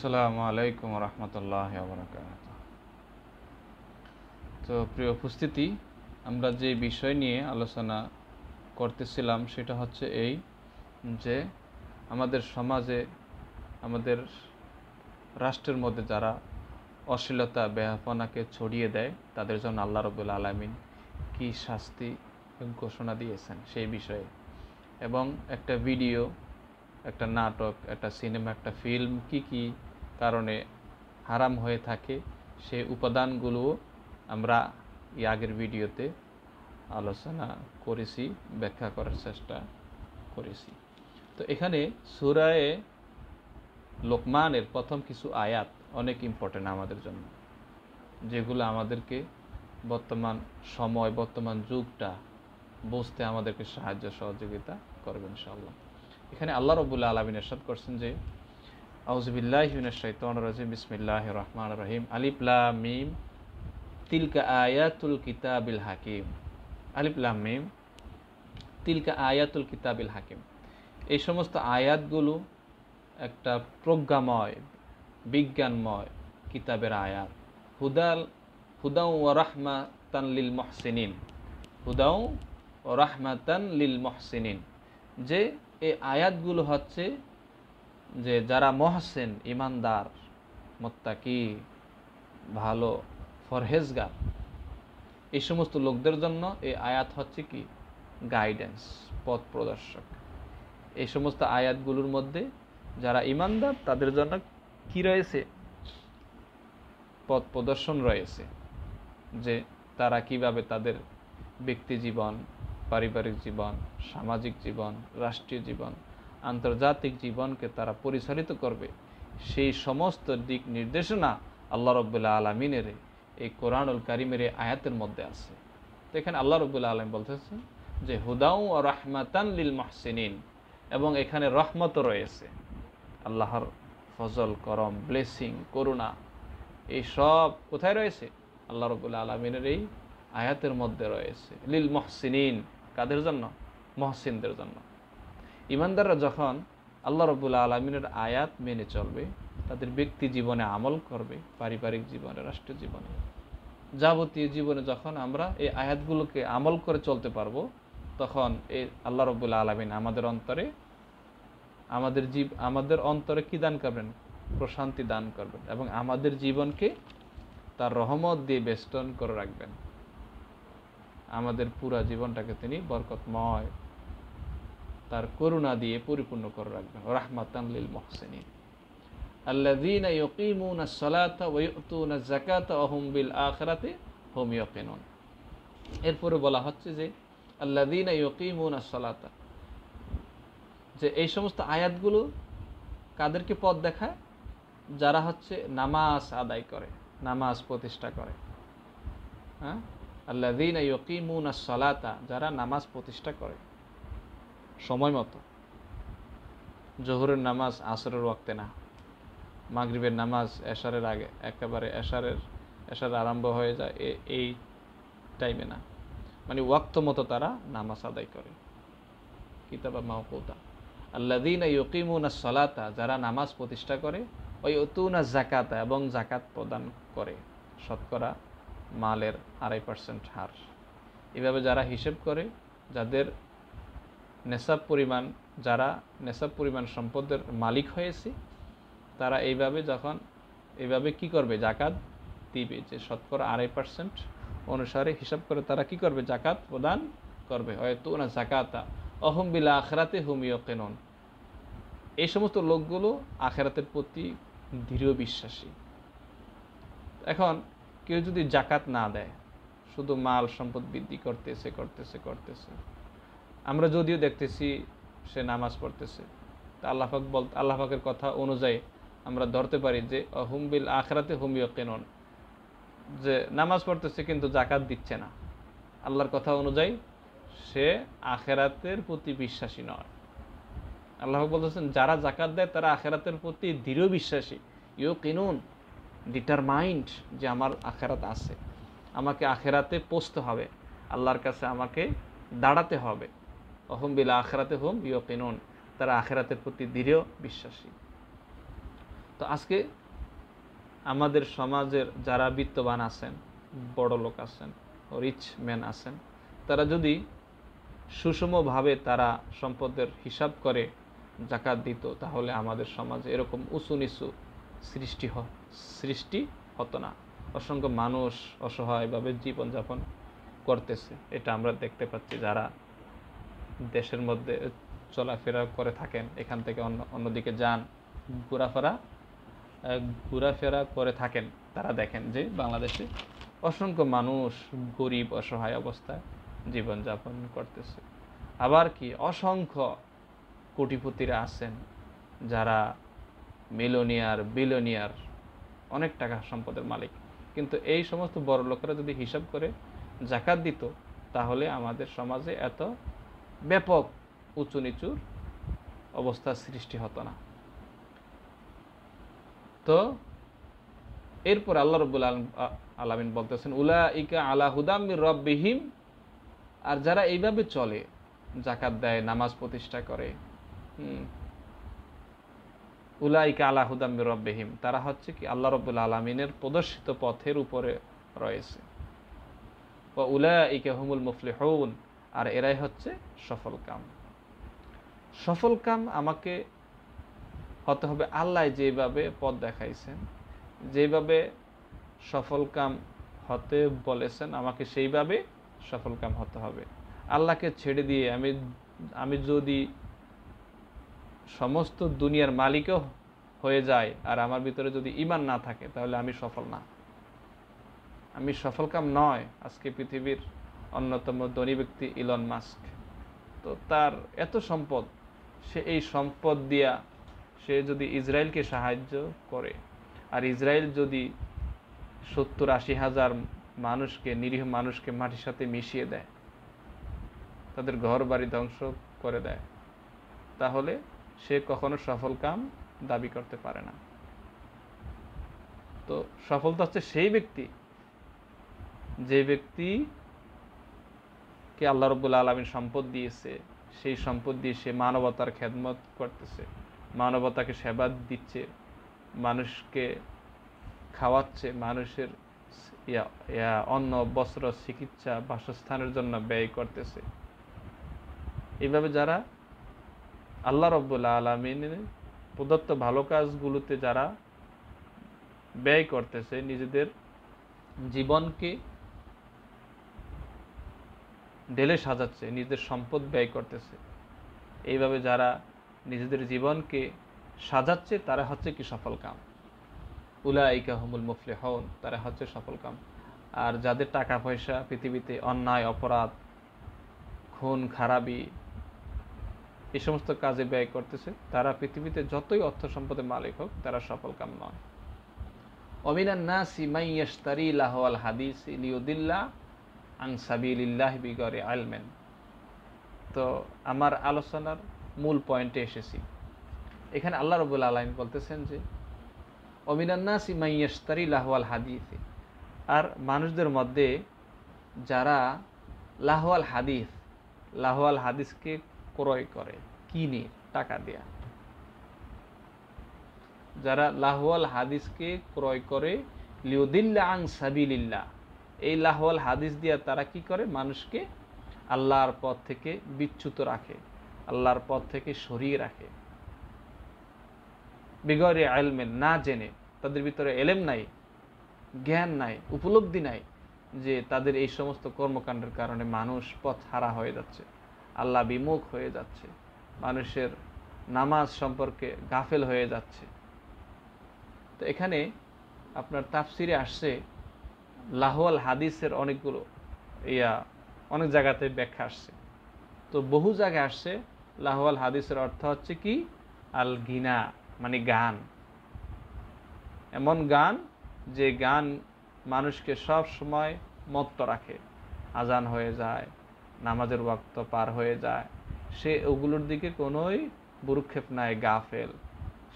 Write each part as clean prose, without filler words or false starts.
আসসালামু আলাইকুম রহমতুল্লাহি ওয়া বারাকাতুহু। তো প্রিয় উপস্থিতি, আমরা যে বিষয় নিয়ে আলোচনা করতেছিলাম সেটা হচ্ছে এই যে আমাদের সমাজে, আমাদের রাষ্ট্রের মধ্যে যারা অশ্লীলতা বেহায়াপনাকে ছড়িয়ে দেয় তাদের জন্য আল্লাহ রাব্বুল আলামিন কী শাস্তি ঘোষণা দিয়েছেন সেই বিষয়ে, এবং একটা ভিডিও, একটা নাটক, একটা সিনেমা, একটা ফিল্ম কি কি কারণে হারাম হয়ে থাকে সেই উপাদানগুলো আমরা আগের ভিডিওতে আলোচনা করেছি, ব্যাখ্যা করার চেষ্টা করেছি। তো এখানে সূরা লোকমানের প্রথম কিছু আয়াত অনেক ইম্পর্টেন্ট আমাদের জন্য, যেগুলো আমাদেরকে বর্তমান সময়, বর্তমান যুগটা বুঝতে আমাদেরকে সাহায্য সহযোগিতা করবে ইনশাআল্লাহ। এখানে আল্লাহ রাব্বুল আলামিন ইরশাদ করছেন যে আউযু বিল্লাহি মিনাশ শাইতানির রাজিম, বিসমিল্লাহির রহমানির রহিম, আলিফ লাম মিম তিলকা আয়াতুল কিতাবিল হাকিম। আলিফ লাম মিম তিলকা আয়াতুল কিতাবিল হাকিম, এই সমস্ত আয়াতগুলো একটা প্রজ্ঞাময়, বিজ্ঞানময় কিতাবের আয়াত। হুদাও ওয়া রাহমাতান লিল মুহসিনিন, হুদাও ওয়া রাহমাতান লিল মুহসিনিন, যে এই আয়াতগুলো হচ্ছে যে যারা মহসিন, ইমানদার, মুত্তাকি, ভালো, ফরহেজগার, এই সমস্ত লোকদের জন্য এই আয়াত হচ্ছে কি গাইডেন্স, পথ প্রদর্শক। এই সমস্ত আয়াতগুলোর মধ্যে যারা ইমানদার তাদের জন্য কি রয়েছে? পথ প্রদর্শন রয়েছে, যে তারা কিভাবে তাদের ব্যক্তি জীবন, পারিবারিক জীবন, সামাজিক জীবন, রাষ্ট্রীয় জীবন, আন্তর্জাতিক জীবনকে তারা পরিচালিত করবে, সেই সমস্ত দিক নির্দেশনা আল্লাহ রাব্বুল আলামিনের এই কোরআনুল কারীমের আয়াতের মধ্যে আছে। তো এখানে আল্লাহ রাব্বুল আলামিন বলতেছেন যে হুদাউ ওয়া রাহমাতান লিল মুহসিনিন, এবং এখানে রহমতও রয়েছে, আল্লাহর ফজল, করম, ব্লেসিং, করুণা, এই সব কোথায় রয়েছে? আল্লাহ রাব্বুল আলামিনের এই আয়াতের মধ্যে রয়েছে। লিল মুহসিনিন, কাদের জন্য? মুহসিনদের জন্য। ইমানদাররা যখন আল্লাহ রাব্বুল আলামিনের আয়াত মেনে চলবে, তাদের ব্যক্তি জীবনে আমল করবে, পারিবারিক জীবনে, রাষ্ট্রীয় জীবনে, যাবতীয় জীবনে যখন আমরা এই আয়াতগুলোকে আমল করে চলতে পারবো, তখন এই আল্লাহ রাব্বুল আলামিন আমাদের অন্তরে কি দান করবেন? প্রশান্তি দান করবেন, এবং আমাদের জীবনকে তার রহমত দিয়ে বেষ্টন করে রাখবেন। আমাদের পুরা জীবনটাকে তিনি বরকতময়, তার করুণা দিয়ে পরিপূর্ণ করে রাখবেন। রাহমাতান লিল মুহসিনিন আল্লাযীনা ইউকিমুনাস সালাতা ওয়া ইউতুনাজ যাকাতা ওয়া হুম বিল আখিরাতি হুম ইউকিনুন। এরপরে বলা হচ্ছে যে আল্লাযীনা ইউকিমুনাস সালাতা, যে এই সমস্ত আয়াতগুলো কাদেরকে পথ দেখায়? যারা হচ্ছে নামাজ আদায় করে, নামাজ প্রতিষ্ঠা করে। হ্যাঁ, আল্লাযীনা ইউকিমুনাস সালাতা, যারা নামাজ প্রতিষ্ঠা করে সময় মতো, জোহরের নামাজ আসরের ওয়াক্তে না, মাগরিবের নামাজ এশারের আগে, একেবারে এশার আরম্ভ হয়ে যায় এই টাইমে না, মানে ওয়াক্ত মতো তারা নামাজ আদায় করে, কিতাবা মাওকুতা। আল্লাযীনা ইউকিমুনাস সালাতা, যারা নামাজ প্রতিষ্ঠা করে, ওয়া ইউতুনাজ যাকাতা, এবং যাকাত প্রদান করে, শতকরা মালের 2.5% হার। এভাবে যারা হিসেব করে, যাদের নেসাব পরিমাণ সম্পদের মালিক হয়েছে, তারা এইভাবে কি করবে? জাকাত দিবে, যে শতকরা 2.5% অনুসারে হিসাব করে তারা কি করবে? জাকাত প্রদান করবে। হয়তো না জাকাতা অহুম বিল আখিরাতি হুম ইউকিনুন, এই সমস্ত লোকগুলো আখিরাতের প্রতি দৃঢ় বিশ্বাসী। এখন কেউ যদি জাকাত না দেয়, শুধু মাল সম্পদ বৃদ্ধি করতেছে, আমরা যদিও দেখতেছি সে নামাজ পড়তেছে, তা আল্লাহ পাকের কথা অনুযায়ী আমরা ধরতে পারি যে হুম বিল আখিরাতি হুম ইউকিনুন, যে নামাজ পড়তেছে কিন্তু জাকাত দিচ্ছে না, আল্লাহর কথা অনুযায়ী সে আখিরাতের প্রতি বিশ্বাসী নয়। আল্লাহ বলতেছেন যারা জাকাত দেয় তারা আখিরাতের প্রতি দৃঢ় বিশ্বাসী, ইউকিনুন, ডিটারমাইন্ড, যে আমার আখিরাত আছে, আমাকে আখিরাতে পৌঁছতে হবে, আল্লাহর কাছে আমাকে দাঁড়াতে হবে। অহুম বিল আখিরাতি হুম ইউকিনুন, তারা আখিরাতের প্রতি দৃঢ় বিশ্বাসী। তো আজকে আমাদের সমাজের যারা বিত্তবান আছেন, বড় লোক আছেন, রিচ ম্যান আছেন, তারা যদি সুষমভাবে তারা সম্পদের হিসাব করে জাকাত দিত, তাহলে আমাদের সমাজে এরকম উঁচু নিচু সৃষ্টি হতো না। অসংখ্য মানুষ অসহায়ভাবে জীবনযাপন করতেছে, এটা আমরা দেখতে পাচ্ছি। যারা দেশের মধ্যে চলাফেরা করে থাকেন, এখান থেকে অন্যদিকে যান, ঘোরাফেরা করে থাকেন, তারা দেখেন যে বাংলাদেশে অসংখ্য মানুষ গরিব অসহায় অবস্থায় জীবনযাপন করতেছে। আবার কি অসংখ্য কোটিপতিরা আছেন, যারা মিলিয়নিয়ার, বিলিয়নিয়ার, অনেক টাকা সম্পদের মালিক, কিন্তু এই সমস্ত বড় লোকেরা যদি হিসাব করে জাকাত দিত, তাহলে আমাদের সমাজে এত ব্যাপক উঁচু নিচুর অবস্থার সৃষ্টি হতো না। তো এরপর আল্লাহ রাব্বুল আলামিন বলতেছেন, উলাইকা আলা হুদাম মির রাব্বিহিম, আর যারা এইভাবে চলে, জাকাত দেয়, নামাজ প্রতিষ্ঠা করে, উলাইকা আলা হুদাম মির রাব্বিহিম, তারা হচ্ছে কি আল্লাহ রাব্বুল আলামিনের প্রদর্শিত পথের উপরে রয়েছে। ওয়া উলাইকা হুমুল মুফলিহুন, আর এরাই হচ্ছে সফলকাম। সফলকাম আমাকে হতে হবে আল্লাহ যেভাবে পথ দেখাইছেন, যেভাবে সফলকাম হতে বলেছেন, আমাকে সেইভাবে সফলকাম হতে হবে। আল্লাহকে ছেড়ে দিয়ে আমি যদি সমস্ত দুনিয়ার মালিকও হয়ে যায় আর আমার ভিতরে যদি ঈমান না থাকে, তাহলে আমি সফল না, আমি সফলকাম নয়। আজকে পৃথিবীর অন্যতম ধনী ব্যক্তি ইলন মাস্ক, তো তার এত সম্পদ, সে এই সম্পদ দিয়া সে যদি ইসরায়েলকে সাহায্য করে, আর ইসরায়েল যদি 70-80 হাজার মানুষকে, নিরীহ মানুষকে মাটির সাথে মিশিয়ে দেয়, তাদের ঘর বাড়ি ধ্বংস করে দেয়, তাহলে সে কখনো সফলকাম দাবি করতে পারে না। তো সফলতা হচ্ছে সেই ব্যক্তি, যে ব্যক্তিকে আল্লাহ রাব্বুল আলামিন সম্পদ দিয়েছে, সেই সম্পদ দিয়ে সে মানবতার খেদমত করতেছে, মানবতাকে সেবা দিচ্ছে, মানুষকে খাওয়াচ্ছে, মানুষের অন্ন, বস্ত্র, চিকিৎসা, বাসস্থানের জন্য ব্যয় করতেছে। এইভাবে যারা আল্লাহ রাব্বুল আলামিনের প্রদত্ত ভালো কাজগুলোতে যারা ব্যয় করতেছে, নিজেদের জীবনকে ঢেলে সাজাচ্ছে, নিজেদের সম্পদ ব্যয় করতেছে, এইভাবে যারা নিজেদের জীবনকে সাজাচ্ছে, তারা হচ্ছে কি সফলকাম। উলাইকা হুমুল মুফলিহুন, তারা হচ্ছে সফলকাম। আর যাদের টাকা পয়সা পৃথিবীতে অন্যায়, অপরাধ, খুন খারাপি, এই সমস্ত কাজে ব্যয় করতেছে, তারা পৃথিবীতে যতই অর্থ সম্পদের মালিক হোক, তারা সফলকাম নয়। ওয়ামিনান নাসি মান ইয়াশতারি লাহওয়াল হাদিসি লিয়ুদিল্লা আন সাবিলিল্লাহি বিগয়রি ইলমিন। তো আমার আলোচনার মূল পয়েন্টে এসেছি। এখানে আল্লাহ রাব্বুল আলামিন বলতেছেন যে ওয়ামিনান নাসি মান ইয়াশতারি লাহওয়াল হাদিসি, আর মানুষদের মধ্যে যারা লাহওয়াল হাদিসকে ক্রয় করে, কিনে টাকা দেয়া, যারা লাহওয়াল হাদিসকে ক্রয় করে লিয়ুদিল্লা আন সাবিলিল্লাহ, এই লাহওয়াল হাদিস দিয়া তারা কি করে, মানুষকে আল্লাহর পথ থেকে বিচ্যুত রাখে, আল্লাহর পথ থেকে সরিয়ে রাখে। বিগয়রি ইলমিন, না জেনে, তাদের ভিতরে এলেম নাই, জ্ঞান নাই, উপলব্ধি নাই যে তাদের এই সমস্ত কর্মকাণ্ডের কারণে মানুষ পথ হারা হয়ে যাচ্ছে, আল্লাহ বিমুখ হয়ে যাচ্ছে, মানুষের নামাজ সম্পর্কে গাফেল হয়ে যাচ্ছে। তো এখানে আপনার তাফসিরে আসছে লাহওয়াল হাদিসের অনেকগুলো অনেক জায়গাতে ব্যাখ্যা আসছে। তো বহু জায়গায় আসছে লাহওয়াল হাদিসের অর্থ হচ্ছে কি আল গিনা, মানে গান, এমন গান যে গান মানুষকে সব সময় মত্ত রাখে, আজান হয়ে যায়, নামাজের ওয়াক্ত পার হয়ে যায়, সে ওগুলোর দিকে কোনোই ভ্রুক্ষেপ নাই, গাফেল,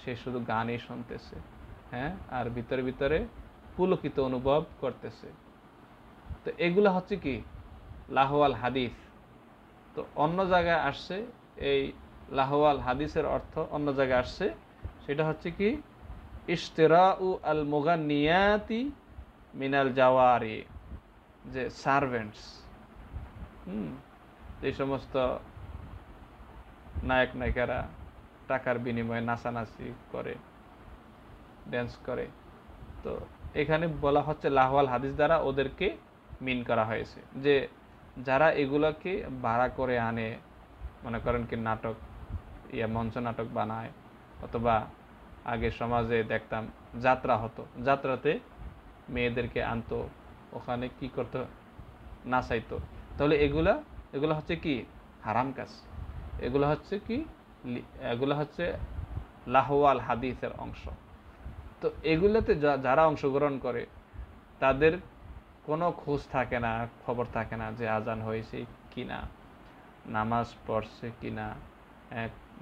সে শুধু গানই শুনতেছে, হ্যাঁ, আর ভিতরে ভিতরে পুলকিত অনুভব করতেছে। তো এগুলো হচ্ছে কি লাহওয়াল হাদিস। তো অন্য জায়গায় আসছে এই লাহওয়াল হাদিসের অর্থ, অন্য জায়গায় আসছে সেটা হচ্ছে কি ইশতিরাউ আল মুগান্নিয়াতি মিনাল জাওয়ারি, যে সার্ভেন্টস, যে সমস্ত নায়ক নায়িকারা টাকার বিনিময়ে নাচানাচি করে, ড্যান্স করে, তো এখানে বলা হচ্ছে লাহওয়াল হাদিস দ্বারা ওদেরকে মিন করা হয়েছে, যে যারা এগুলোকে ভাড়া করে আনে, মনে করেন কি নাটক, মঞ্চ নাটক বানায়, অথবা আগে সমাজে দেখতাম যাত্রা হতো, যাত্রাতে মেয়েদেরকে আনতো, ওখানে কি করতো, নাচাইতো, তাহলে এগুলা হচ্ছে কি হারাম কাজ, এগুলো হচ্ছে লাহওয়াল হাদিসের অংশ। তো এগুলোতে যারা অংশগ্রহণ করে তাদের কোনো খোঁজ থাকে না, খবর থাকে না যে আজান হয়েছে কিনা, নামাজ পড়ছে কিনা,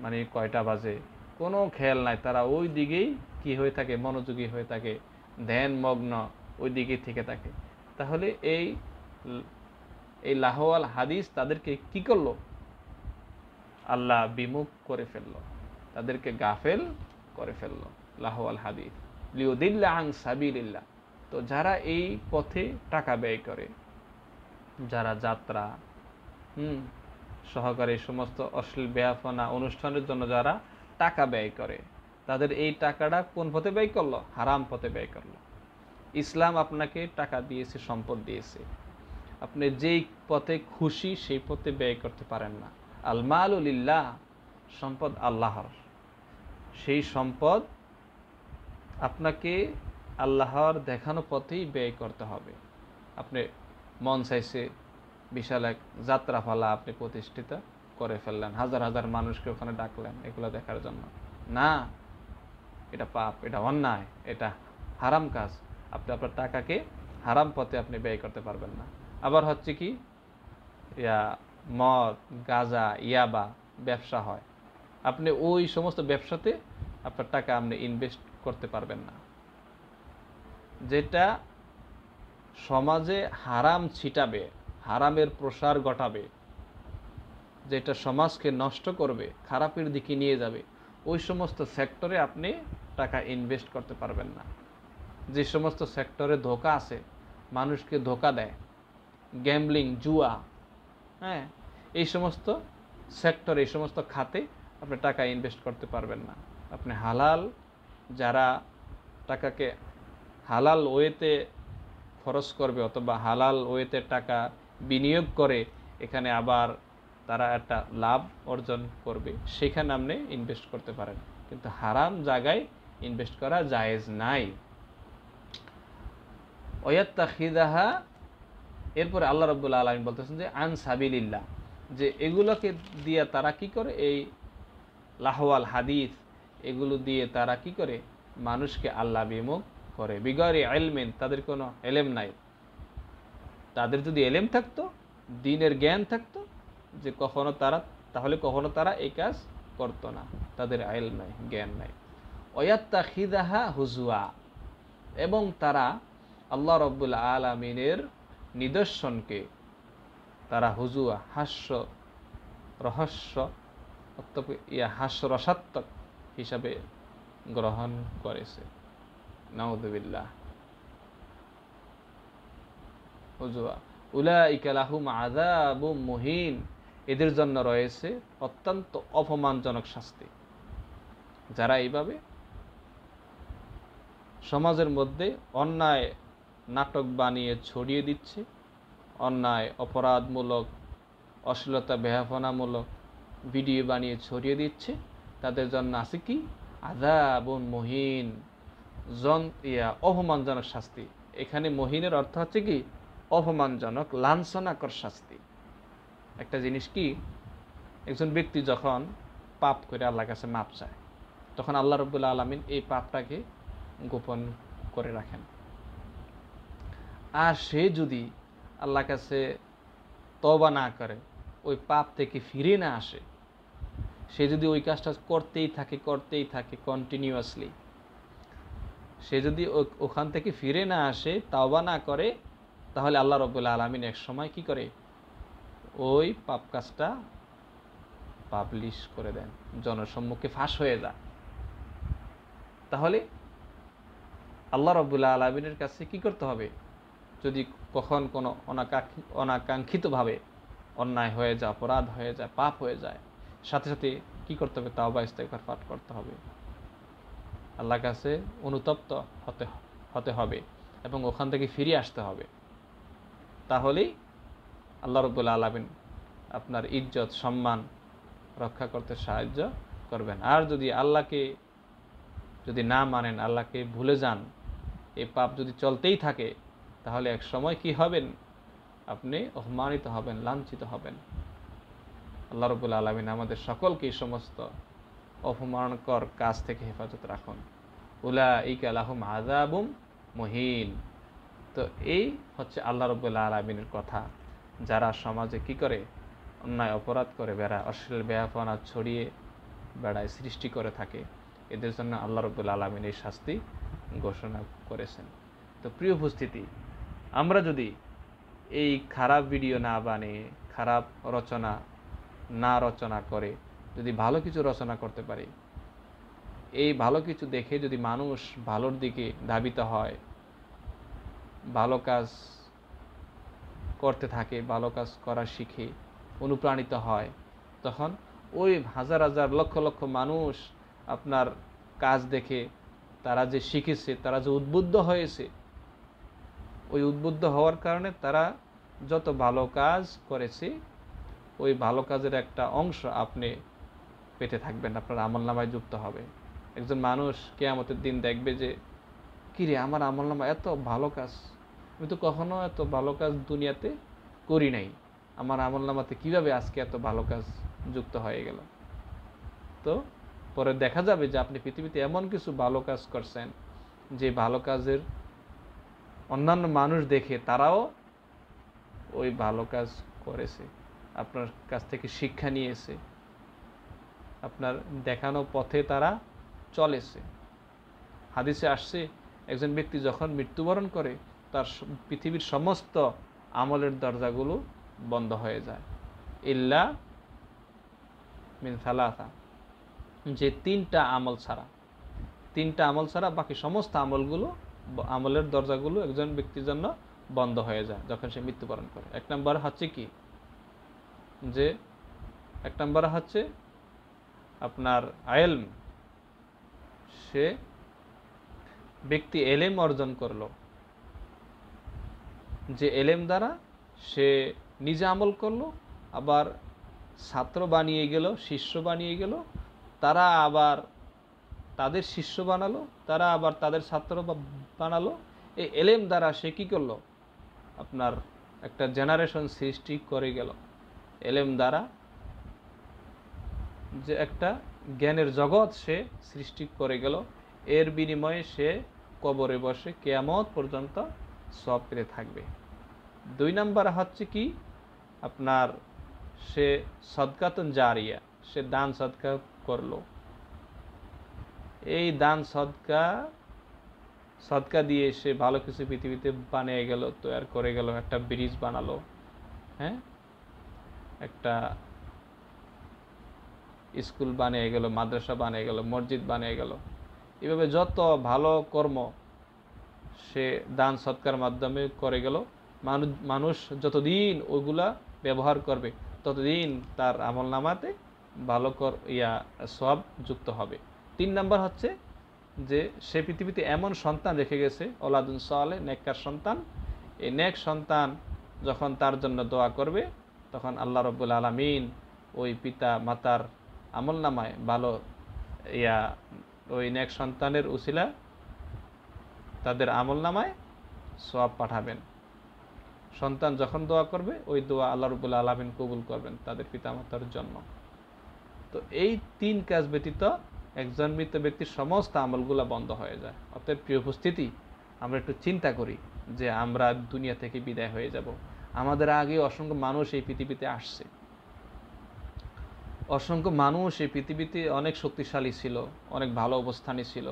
মানে কয়টা বাজে, কোনো খেয়াল নাই, তারা ওই দিকেই কি হয়ে থাকে, মনোযোগী হয়ে থাকে, ধ্যান মগ্ন ওই দিকেই থেকে থাকে। তাহলে এই লাহওয়াল হাদিস তাদেরকে কি করলো, আল্লাহ বিমুখ করে ফেললো, তাদেরকে গাফেল করে ফেললো। লাহওয়াল হাদিস লিউদিল্লা আন সাবিলিল্লাহ। তো যারা এই পথে টাকা ব্যয় করে, যারা যাত্রা সহকারে সমস্ত অশ্লীল বেহাফনা অনুষ্ঠানের জন্য যারা টাকা ব্যয় করে, তাদের এই টাকাটা কোন পথে ব্যয় করলো, হারাম পথে ব্যয় করলো। ইসলাম আপনাকে টাকা দিয়েছে, সম্পদ দিয়েছে, আপনি যেই পথে খুশি সেই পথে ব্যয় করতে পারেন না। আল মালু লিল্লাহ, সম্পদ আল্লাহর, সেই সম্পদ আপনাকে আল্লাহর দেখানো পথেই ব্যয় করতে হবে। আপনি মন চাইছে বিশাল এক যাত্রাপালা আপনি প্রতিষ্ঠিত করে ফেললেন, হাজার হাজার মানুষকে ওখানে ডাকলেন এগুলো দেখার জন্য, না, এটা পাপ, এটা অন্যায়, এটা হারাম কাজ। আপনি আপনার টাকাকে হারাম পথে আপনি ব্যয় করতে পারবেন না। আবার হচ্ছে কি, মদ, গাঁজা, ইয়াবা ব্যবসা হয়, আপনি ওই সমস্ত ব্যবসাতে আপনার টাকা আপনি ইনভেস্ট করতে পারবেন না। যেটা সমাজে হারাম ছিটাবে, হারামের প্রসার ঘটাবে, যেটা সমাজকে নষ্ট করবে, খারাপের দিকে নিয়ে যাবে, ওই সমস্ত সেক্টরে আপনি টাকা ইনভেস্ট করতে পারবেন না। যে সমস্ত সেক্টরে ধোঁকা আছে, মানুষকে ধোঁকা দেয়, গ্যাম্বলিং, জুয়া, এই সমস্ত সেক্টরে, এই সমস্ত খাতে আপনি টাকা ইনভেস্ট করতে পারবেন না। আপনি হালাল, যারা টাকাকে হালাল ওয়েতে খরচ করবে অথবা হালাল ওয়েতে টাকা বিনিয়োগ করে, এখানে আবার তারা একটা লাভ অর্জন করবে, সেখানে আপনি ইনভেস্ট করতে পারেন, কিন্তু হারাম জায়গায় ইনভেস্ট করা জায়েজ নাই। ওয়াত্তাখিদাহা, এরপরে আল্লাহ রাব্বুল আলামিন বলতেছেন যে আন সাবিলিল্লাহ, যে এগুলোকে দিয়ে তারা কি করে, এই লাহওয়াল হাদিস এগুলো দিয়ে তারা কি করে, মানুষকে আল্লাহ বিমুখ করে। বিগরি ইলমিন, তাদের কোনো এলেম নাই। তাদের যদি এলেম থাকতো, দ্বীনের জ্ঞান থাকতো, যে তাহলে কখনো তারা এই কাজ করতো না। তাদের ইলম নাই, জ্ঞান নাই। ওয়াত্তাখিদাহা হুজুয়া, এবং তারা আল্লাহ রাব্বুল আলামিনের নিদর্শনকে তারা হুজুয়া, হাস্য হাস্যরসাত্মক হিসাবে গ্রহণ করেছে। নাউযুবিল্লাহ। হুজুয়া উলাইকা লাহুম আযাবুম মুহিন, এদের জন্য রয়েছে অত্যন্ত অপমানজনক শাস্তি। যারা এইভাবে সমাজের মধ্যে অন্যায় নাটক বানিয়ে ছড়িয়ে দিচ্ছে, অন্যায় অপরাধমূলক, অশ্লীলতা বেহাফনামূলক ভিডিও বানিয়ে ছড়িয়ে দিচ্ছে, তাদের জন্য আছে কি আযাবুন মুহিন, অপমানজনক শাস্তি। এখানে মুহিনের অর্থ হচ্ছে কি অপমানজনক, লাঞ্ছনাকর শাস্তি। একটা জিনিস কি, একজন ব্যক্তি যখন পাপ করে আল্লাহর কাছে মাপ চায়, তখন আল্লাহ রাব্বুল আলামিন এই পাপটাকে গোপন করে রাখেন। আর সে যদি আল্লাহর কাছে তওবা না করে, ওই পাপ থেকে ফিরে না আসে, সে যদি ওই কাজটা করতেই থাকে কন্টিনিউয়াসলি, সে যদি ওখান থেকে ফিরে না আসে, তওবা না করে, তাহলে আল্লাহ রাব্বুল আলামিন এক সময় কি করে, ওই পাপ কাজটা পাবলিশ করে দেন, জনসম্মুখে ফাঁস হয়ে যায়। তাহলে আল্লাহ রাব্বুল আলামিনের কাছে কি করতে হবে? যদি কখন কোনো অনাকাঙ্ক্ষিতভাবে অন্যায় হয়ে যায়, অপরাধ হয়ে যায়, পাপ হয়ে যায়, সাথে সাথে কি করতে হবে? তাওবা ইস্তেগফার পাঠ করতে হবে, আল্লাহর কাছে অনুতপ্ত হতে হতে হবে এবং ওখান থেকে ফিরে আসতে হবে। তাহলেই আল্লাহ রাব্বুল আলামিন আপনার ইজ্জত সম্মান রক্ষা করতে সাহায্য করবেন। আর যদি আল্লাহকে যদি না মানেন, আল্লাহকে ভুলে যান, এই পাপ যদি চলতেই থাকে, তাহলে এক সময় কি হবেন? আপনি অপমানিত হবেন, লাঞ্ছিত হবেন। আল্লাহ রাব্বুল আলামিন আমাদের সকলকে এই সমস্ত অপমানকর কাজ থেকে হেফাজত রাখুন। উলাইকা লাহুম আযাবুম মুহিন। তো এই হচ্ছে আল্লাহ রাব্বুল আলামিনের কথা। যারা সমাজে কি করে? অন্যায় অপরাধ করে বেড়ায়, অশ্লীল বেয়াপনা ছড়িয়ে বেড়ায়, সৃষ্টি করে থাকে, এদের জন্য আল্লাহ রাব্বুল আলামিন এই শাস্তি ঘোষণা করেছেন। তো প্রিয় উপস্থিতি, আমরা যদি এই খারাপ ভিডিও না বানিয়ে, খারাপ রচনা না রচনা করে যদি ভালো কিছু রচনা করতে পারি, এই ভালো কিছু দেখে যদি মানুষ ভালোর দিকে ধাবিত হয়, ভালো কাজ করতে থাকে, ভালো কাজ করা শিখে অনুপ্রাণিত হয়, তখন ওই হাজার হাজার লক্ষ লক্ষ মানুষ আপনার কাজ দেখে তারা যে শিখেছে, তারা যে উদ্বুদ্ধ হয়েছে, ওই উদ্বুদ্ধ হওয়ার কারণে তারা যত ভালো কাজ করেছে, ওই ভালো কাজের একটা অংশ আপনি পেতে থাকবেন, আপনার আমলনামায় যুক্ত হবে। একজন মানুষ কিয়ামতের দিন দেখবে যে, কিরে, আমার আমলনামা এত ভালো কাজ, আমি তো কখনো এত ভালো কাজ দুনিয়াতে করি নাই, আমার আমলনামাতে কিভাবে আজকে এত ভালো কাজ যুক্ত হয়ে গেল? তো পরে দেখা যাবে যে আপনি পৃথিবীতে এমন কিছু ভালো কাজ করছেন, যে ভালো কাজের অন্যান্য মানুষ দেখে তারাও ওই ভালো কাজ করেছে, আপনার কাছ থেকে শিক্ষা নিয়েছে, আপনার দেখানো পথে তারা চলেছে। হাদিসে আসছে, একজন ব্যক্তি যখন মৃত্যুবরণ করে, তার পৃথিবীর সমস্ত আমলের দরজাগুলো বন্ধ হয়ে যায়, ইল্লা মিন সালাসা, যে তিনটা আমল ছাড়া বাকি সমস্ত আমলের দরজাগুলো একজন ব্যক্তির জন্য বন্ধ হয়ে যায় যখন সে মৃত্যুবরণ করে। এক নম্বর হচ্ছে আপনার ইলম, সে ব্যক্তি এলেম অর্জন করলো, যে এলেম দ্বারা সে নিজে আমল করলো, আবার ছাত্র বানিয়ে গেল, শিষ্য বানিয়ে গেল, তারা আবার তাদের শিষ্য বানালো, তারা আবার তাদের ছাত্র বানালো। এই এলেম দ্বারা সে কি করলো? আপনার একটা জেনারেশন সৃষ্টি করে গেল। এলেম দ্বারা যে একটা জ্ঞানের জগৎ সে সৃষ্টি করে গেল, এর বিনিময়ে সে কবরে বসে কিয়ামত পর্যন্ত সওয়াব পেতে থাকবে। 2 নাম্বার হচ্ছে কি? আপনার সে সদকাতুন জারিয়া, সে দান সদকা করলো। এই দান সদকা দিয়ে সে ভালো কিছু পৃথিবীতে বানিয়ে গেল, তৈরি করে গেল, একটা ব্রিজ বানালো, হ্যাঁ, একটা স্কুল বানিয়ে গেল, মাদ্রাসা বানিয়ে গেল, মসজিদ বানিয়ে গেল। এভাবে যত ভালো কর্ম সে দান সৎকার মাধ্যমে করে গেল, মানুষ যতদিন ওইগুলা ব্যবহার করবে, ততদিন তার আমলনামাতে ভালো সওয়াব যুক্ত হবে। 3 নাম্বার হচ্ছে যে সে পৃথিবীতে এমন সন্তান রেখে গেছে, ওলাদুন সালেহ, নেককার সন্তান। এই নেক সন্তান যখন তার জন্য দোয়া করবে, তখন আল্লাহ রাব্বুল আলামিন ওই পিতা মাতার আমলনামায় ভালো ওই নেক সন্তানের উসিলা তাদের আমলনামায় সওয়াব পাঠাবেন। সন্তান যখন দোয়া করবে, ওই দোয়া আল্লাহ রাব্বুল আলামিন কবুল করবেন তাদের পিতামাতার জন্য। তো এই 3 কাজ ব্যতীত একজন মৃত ব্যক্তির সমস্ত আমলগুলো বন্ধ হয়ে যায়। অতএব প্রিয় উপস্থিতি, আমরা একটু চিন্তা করি যে আমরা দুনিয়া থেকে বিদায় হয়ে যাব। আমাদের আগে অসংখ্য মানুষ এই পৃথিবীতে আসছে, অসংখ্য মানুষ এই পৃথিবীতে অনেক শক্তিশালী ছিল, অনেক ভালো অবস্থানে ছিল,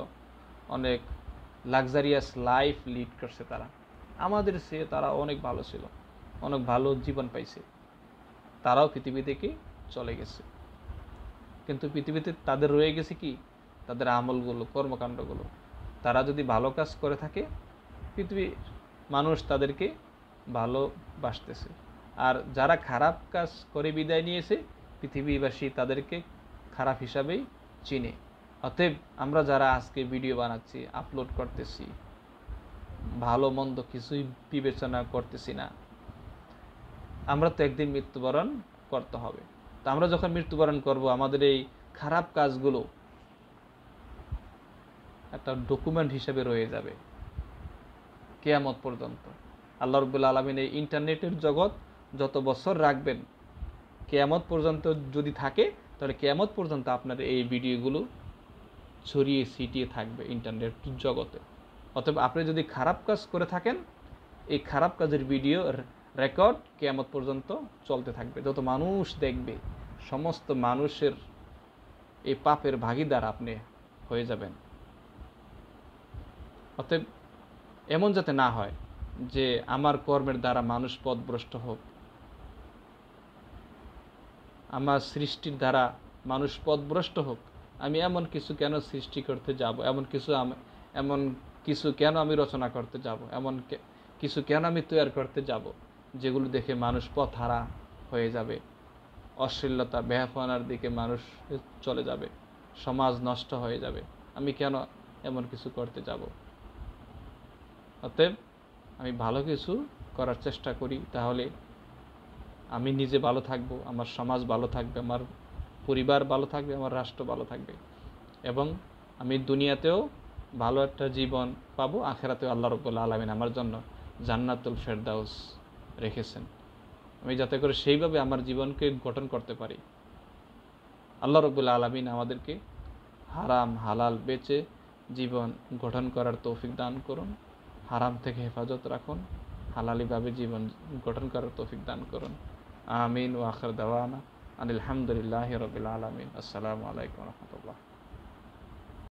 অনেক লাক্সারিয়াস লাইফ লিড করছে। তারা আমাদের চেয়ে তারা অনেক ভালো ছিল, অনেক ভালো জীবন পাইছে, তারাও পৃথিবী থেকে চলে গেছে। কিন্তু পৃথিবীতে তাদের রয়ে গেছে কি? তাদের আমলগুলো, কর্মকাণ্ডগুলো। তারা যদি ভালো কাজ করে থাকে পৃথিবীর মানুষ তাদেরকে ভালোবাসতেছে, আর যারা খারাপ কাজ করে বিদায় নিয়েছে পৃথিবীবাসী তাদেরকে খারাপ হিসাবেই চিনে। অতএব আমরা যারা আজকে ভিডিও বানাচ্ছি, আপলোড করতেছি, ভালো মন্দ কিছুই বিবেচনা করতেছি না, আমরা তো একদিন মৃত্যুবরণ করতে হবে। তো আমরা যখন মৃত্যুবরণ করব, আমাদের এই খারাপ কাজগুলো একটা ডকুমেন্ট হিসেবে রয়ে যাবে কিয়ামত পর্যন্ত। আল্লাহ রাব্বুল আলামিন এই ইন্টারনেটের জগৎ যত বছর রাখবেন, কিয়ামত পর্যন্ত যদি থাকে, তাহলে কিয়ামত পর্যন্ত আপনার এই ভিডিওগুলো ছড়িয়ে ছিটিয়ে থাকবে ইন্টারনেট জগতে। অতএব আপনি যদি খারাপ কাজ করে থাকেন, এই খারাপ কাজের ভিডিও রেকর্ড কিয়ামত পর্যন্ত চলতে থাকবে। যত মানুষ দেখবে, সমস্ত মানুষের এই পাপের ভাগীদার আপনি হয়ে যাবেন। অতএব এমন যাতে না হয় যে আমার কর্মের দ্বারা মানুষ পথভ্রষ্ট হোক, আমার সৃষ্টির দ্বারা মানুষ পথভ্রষ্ট হোক। আমি এমন কিছু কেন সৃষ্টি করতে যাব, এমন কিছু কেন আমি রচনা করতে যাব, এমন কিছু কেন আমি তৈরি করতে যাব যেগুলো দেখে মানুষ পথহারা হয়ে যাবে, অশ্লীলতা বেহায়াপনার দিকে মানুষ চলে যাবে, সমাজ নষ্ট হয়ে যাবে। আমি কেন এমন কিছু করতে যাব? অতএব আমি ভালো কিছু করার চেষ্টা করি, তাহলে আমি নিজে ভালো থাকব, আমার সমাজ ভালো থাকবে, আমার পরিবার ভালো থাকবে, আমার রাষ্ট্র ভালো থাকবে, এবং আমি দুনিয়াতেও ভালো একটা জীবন পাবো, আখিরাতেও আল্লাহ রাব্বুল আলামিন আমার জন্য জান্নাতুল ফেরদাউস রেখেছেন। আমি যাতে করে সেইভাবে আমার জীবনকে গঠন করতে পারি। আল্লাহ রাব্বুল আলামিন আমাদেরকে হারাম হালাল বেচে জীবন গঠন করার তৌফিক দান করুন, হারাম থেকে হেফাজত রাখুন, হালালিভাবে জীবন গঠন করার তৌফিক দান করুন। আমিন ওয়া আখির দাওয়ানা আনিল হামদুলিল্লাহি রাব্বিল আলামিন। আসসালামু আলাইকুম ওয়া রাহমাতুল্লাহ।